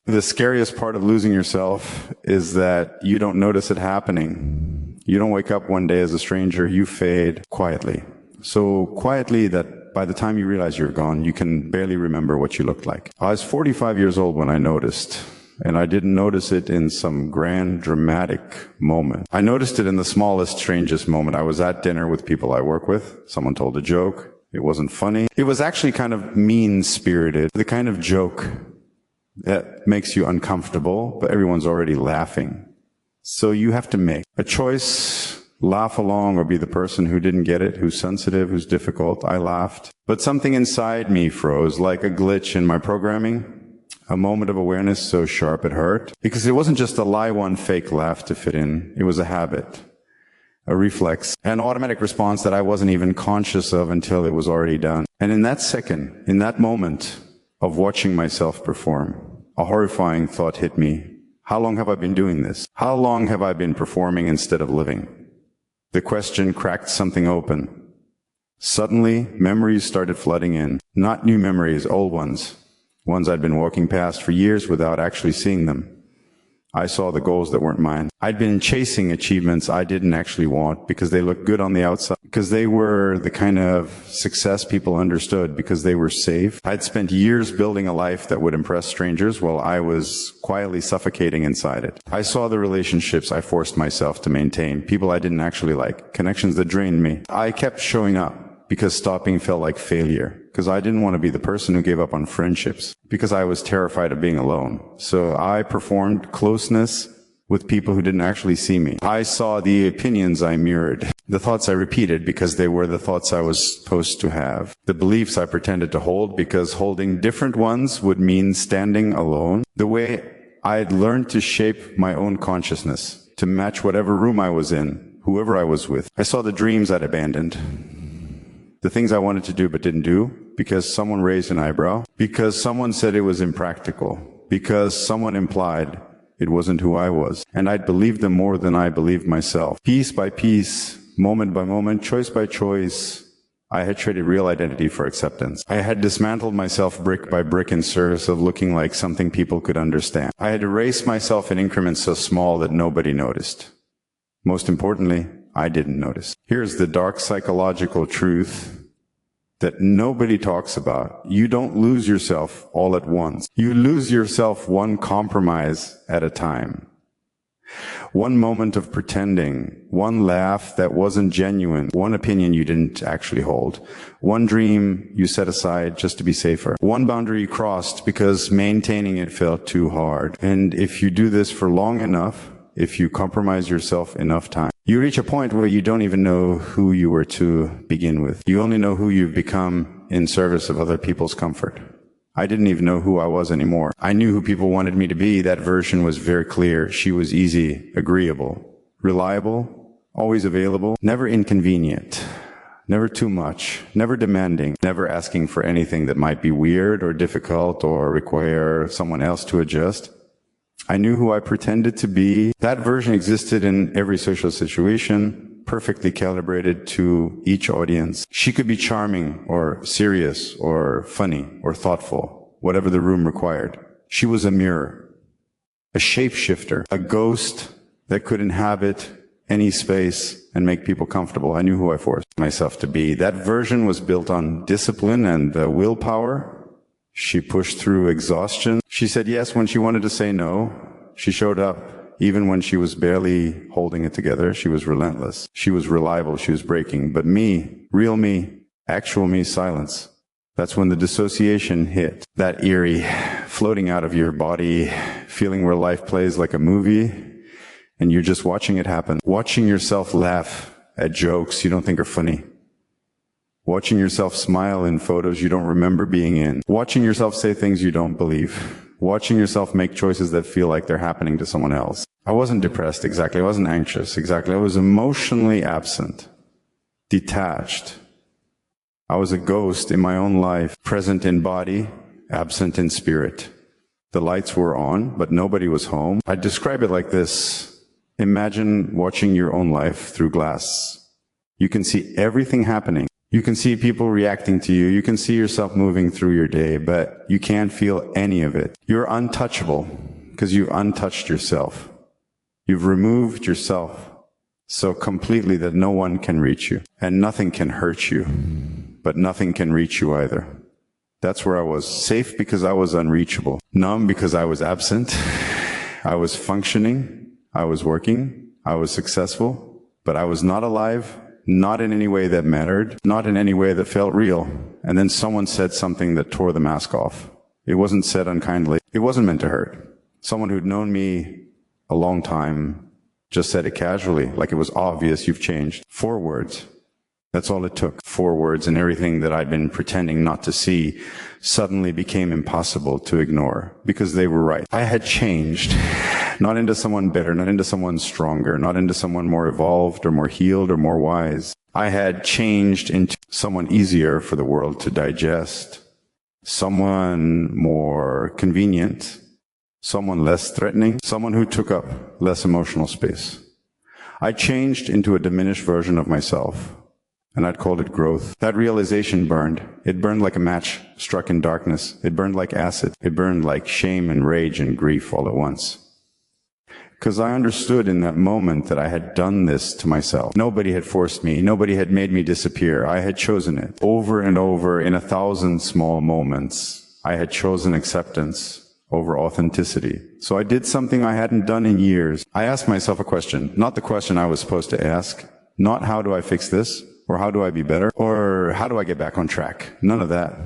The scariest part of losing yourself is that you don't notice it happening. You don't wake up one day as a stranger, you fade quietly. So quietly that by the time you realize you're gone, you can barely remember what you looked like. I was 45 years old when I noticed, and I didn't notice it in some grand, dramatic moment. I noticed it in the smallest, strangest moment. I was at dinner with people I work with. Someone told a joke. It wasn't funny. It was actually kind of mean-spirited, the kind of joke that makes you uncomfortable, but everyone's already laughing. So you have to make a choice, laugh along or be the person who didn't get it, who's sensitive, who's difficult. I laughed. But something inside me froze, like a glitch in my programming, a moment of awareness so sharp it hurt. Because it wasn't just a lie one fake laugh to fit in. It was a habit, a reflex, an automatic response that I wasn't even conscious of until it was already done. And in that second, in that moment of watching myself perform, a horrifying thought hit me. How long have I been doing this? How long have I been performing instead of living? The question cracked something open. Suddenly, memories started flooding in. Not new memories, old ones. Ones I'd been walking past for years without actually seeing them. I saw the goals that weren't mine. I'd been chasing achievements I didn't actually want because they looked good on the outside, because they were the kind of success people understood, because they were safe. I'd spent years building a life that would impress strangers while I was quietly suffocating inside it. I saw the relationships I forced myself to maintain, people I didn't actually like, connections that drained me. I kept showing up because stopping felt like failure, because I didn't want to be the person who gave up on friendships, because I was terrified of being alone. So I performed closeness with people who didn't actually see me. I saw the opinions I mirrored, the thoughts I repeated because they were the thoughts I was supposed to have, the beliefs I pretended to hold because holding different ones would mean standing alone, the way I'd learned to shape my own consciousness to match whatever room I was in, whoever I was with. I saw the dreams I'd abandoned, the things I wanted to do but didn't do, because someone raised an eyebrow, because someone said it was impractical, because someone implied it wasn't who I was. And I'd believed them more than I believed myself. Piece by piece, moment by moment, choice by choice, I had traded real identity for acceptance. I had dismantled myself brick by brick in service of looking like something people could understand. I had erased myself in increments so small that nobody noticed. Most importantly, I didn't notice. Here's the dark psychological truth that nobody talks about. You don't lose yourself all at once. You lose yourself one compromise at a time. One moment of pretending, one laugh that wasn't genuine, one opinion you didn't actually hold, one dream you set aside just to be safer, one boundary you crossed because maintaining it felt too hard. And if you do this for long enough, if you compromise yourself enough time, you reach a point where you don't even know who you were to begin with. You only know who you've become in service of other people's comfort. I didn't even know who I was anymore. I knew who people wanted me to be. That version was very clear. She was easy, agreeable, reliable, always available, never inconvenient, never too much, never demanding, never asking for anything that might be weird or difficult or require someone else to adjust. I knew who I pretended to be. That version existed in every social situation, perfectly calibrated to each audience. She could be charming or serious or funny or thoughtful, whatever the room required. She was a mirror, a shapeshifter, a ghost that could inhabit any space and make people comfortable. I knew who I forced myself to be. That version was built on discipline and willpower. She pushed through exhaustion. She said yes when she wanted to say no. She showed up even when she was barely holding it together. She was relentless. She was reliable. She was breaking. But me, real me, actual me, silence. That's when the dissociation hit. That eerie floating out of your body, feeling where life plays like a movie, and you're just watching it happen. Watching yourself laugh at jokes you don't think are funny. Watching yourself smile in photos you don't remember being in. Watching yourself say things you don't believe. Watching yourself make choices that feel like they're happening to someone else. I wasn't depressed exactly. I wasn't anxious exactly. I was emotionally absent, detached. I was a ghost in my own life, present in body, absent in spirit. The lights were on, but nobody was home. I describe it like this. Imagine watching your own life through glass. You can see everything happening, You can see people reacting to you. You can see yourself moving through your day, but you can't feel any of it. You're untouchable because you've untouched yourself. You've removed yourself so completely that no one can reach you, and nothing can hurt you, but nothing can reach you either. That's where I was. Safe because I was unreachable. Numb because I was absent. I was functioning. I was working. I was successful, but I was not alive, not in any way that mattered, not in any way that felt real. And then someone said something that tore the mask off. It wasn't said unkindly. It wasn't meant to hurt. Someone who'd known me a long time just said it casually, like it was obvious you've changed. 4 words. That's all it took. 4 words, and everything that I'd been pretending not to see suddenly became impossible to ignore because they were right. I had changed, not into someone better, not into someone stronger, not into someone more evolved or more healed or more wise. I had changed into someone easier for the world to digest, someone more convenient, someone less threatening, someone who took up less emotional space. I changed into a diminished version of myself, and I'd called it growth. That realization burned. It burned like a match struck in darkness. It burned like acid. It burned like shame and rage and grief all at once. Because I understood in that moment that I had done this to myself. Nobody had forced me. Nobody had made me disappear. I had chosen it. Over and over in 1,000 small moments, I had chosen acceptance over authenticity. So I did something I hadn't done in years. I asked myself a question, not the question I was supposed to ask, not how do I fix this, or how do I be better, or how do I get back on track? None of that.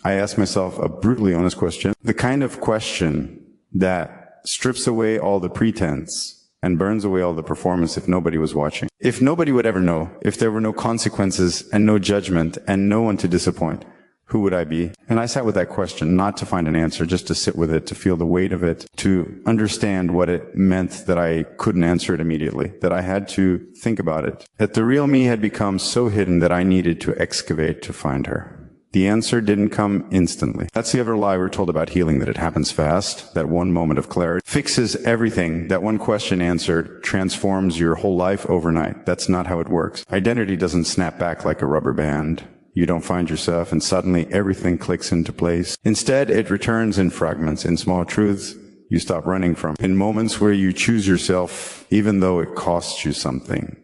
I asked myself a brutally honest question, the kind of question that strips away all the pretense and burns away all the performance if nobody was watching. If nobody would ever know, if there were no consequences and no judgment and no one to disappoint, who would I be? And I sat with that question, not to find an answer, just to sit with it, to feel the weight of it, to understand what it meant that I couldn't answer it immediately, that I had to think about it. That the real me had become so hidden that I needed to excavate to find her. The answer didn't come instantly. That's the other lie we're told about healing, that it happens fast, that one moment of clarity fixes everything, that one question answered transforms your whole life overnight. That's not how it works. Identity doesn't snap back like a rubber band. You don't find yourself and suddenly everything clicks into place. Instead, it returns in fragments, in small truths you stop running from, in moments where you choose yourself even though it costs you something,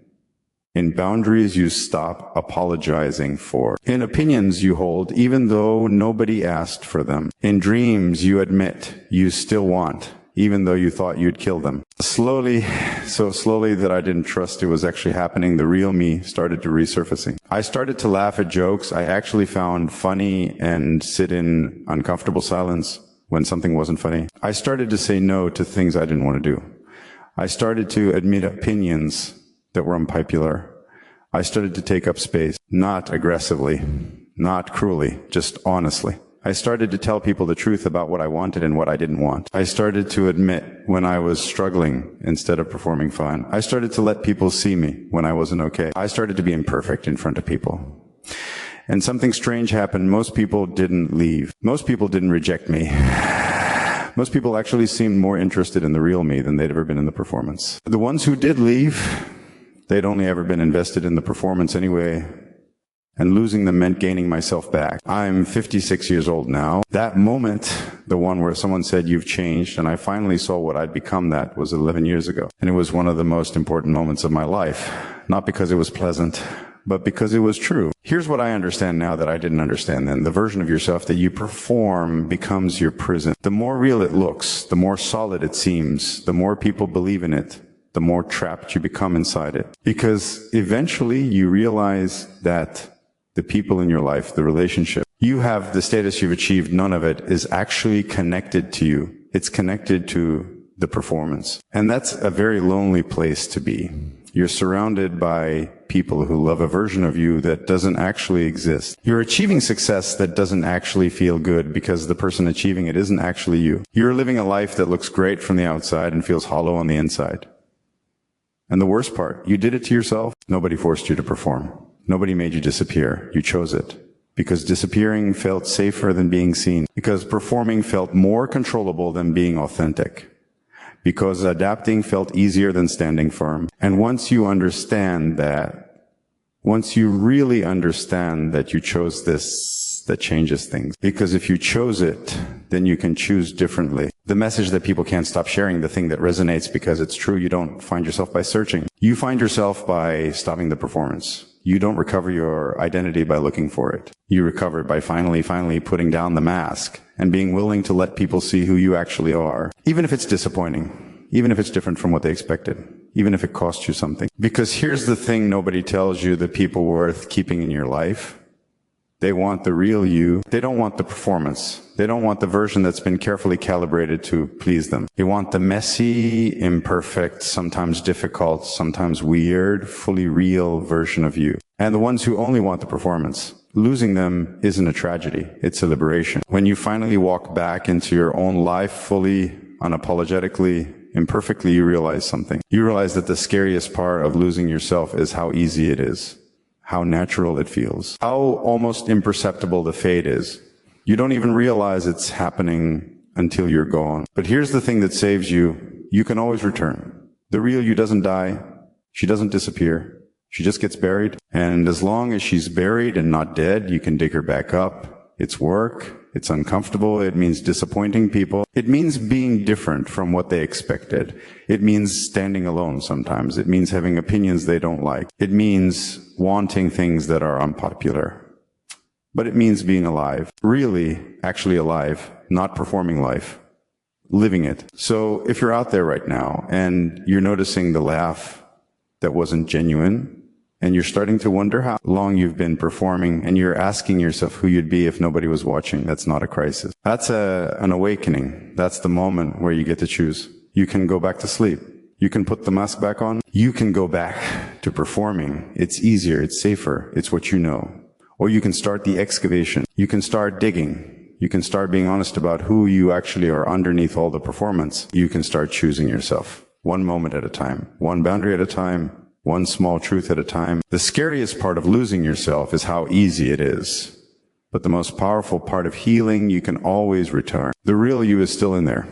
in boundaries you stop apologizing for, in opinions you hold even though nobody asked for them, in dreams you admit you still want even though you thought you'd kill them. Slowly, so slowly that I didn't trust it was actually happening, the real me started to resurfacing. I started to laugh at jokes I actually found funny and sit in uncomfortable silence when something wasn't funny. I started to say no to things I didn't want to do. I started to admit opinions that were unpopular. I started to take up space, not aggressively, not cruelly, just honestly. I started to tell people the truth about what I wanted and what I didn't want. I started to admit when I was struggling instead of performing fine. I started to let people see me when I wasn't okay. I started to be imperfect in front of people. And something strange happened. Most people didn't leave. Most people didn't reject me. Most people actually seemed more interested in the real me than they'd ever been in the performance. The ones who did leave, they'd only ever been invested in the performance anyway. And losing them meant gaining myself back. I'm 56 years old now. That moment, the one where someone said, you've changed, and I finally saw what I'd become, that was 11 years ago. And it was one of the most important moments of my life. Not because it was pleasant, but because it was true. Here's what I understand now that I didn't understand then. The version of yourself that you perform becomes your prison. The more real it looks, the more solid it seems, the more people believe in it, the more trapped you become inside it. Because eventually you realize that the people in your life, the relationship, you have the status you've achieved, none of it is actually connected to you. It's connected to the performance. And that's a very lonely place to be. You're surrounded by people who love a version of you that doesn't actually exist. You're achieving success that doesn't actually feel good because the person achieving it isn't actually you. You're living a life that looks great from the outside and feels hollow on the inside. And the worst part, you did it to yourself. Nobody forced you to perform. Nobody made you disappear. You chose it. Because disappearing felt safer than being seen. Because performing felt more controllable than being authentic. Because adapting felt easier than standing firm. And once you understand that, Once you really understand that you chose this, that changes things. Because if you chose it, then you can choose differently. The message that people can't stop sharing, the thing that resonates because it's true, you don't find yourself by searching. You find yourself by stopping the performance. You don't recover your identity by looking for it. You recover it by finally putting down the mask and being willing to let people see who you actually are. Even if it's disappointing, even if it's different from what they expected, even if it costs you something. Because here's the thing nobody tells you, the people worth keeping in your life. They want the real you. They don't want the performance. They don't want the version that's been carefully calibrated to please them. They want the messy, imperfect, sometimes difficult, sometimes weird, fully real version of you. And the ones who only want the performance, losing them isn't a tragedy. It's a liberation. When you finally walk back into your own life fully, unapologetically, imperfectly, you realize something. You realize that the scariest part of losing yourself is how easy it is. How natural it feels, how almost imperceptible the fade is. You don't even realize it's happening until you're gone. But here's the thing that saves you. You can always return. The real you doesn't die. She doesn't disappear. She just gets buried. And as long as she's buried and not dead, you can dig her back up. It's work. It's uncomfortable. It means disappointing people. It means being different from what they expected. It means standing alone sometimes. It means having opinions they don't like. It means wanting things that are unpopular. But it means being alive. Really, actually alive, not performing life. Living it. So if you're out there right now and you're noticing the laugh that wasn't genuine, and you're starting to wonder how long you've been performing, and you're asking yourself who you'd be if nobody was watching. That's not a crisis. That's an awakening. That's the moment where you get to choose. You can go back to sleep. You can put the mask back on. You can go back to performing. It's easier. It's safer. It's what you know. Or you can start the excavation. You can start digging. You can start being honest about who you actually are underneath all the performance. You can start choosing yourself. One moment at a time. One boundary at a time. One small truth at a time. The scariest part of losing yourself is how easy it is. But the most powerful part of healing, you can always return. The real you is still in there.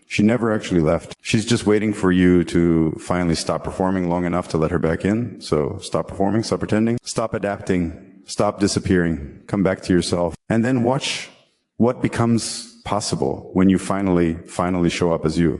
She never actually left. She's just waiting for you to finally stop performing long enough to let her back in. So stop performing, stop pretending, stop adapting, stop disappearing, come back to yourself, and then watch what becomes possible when you finally show up as you.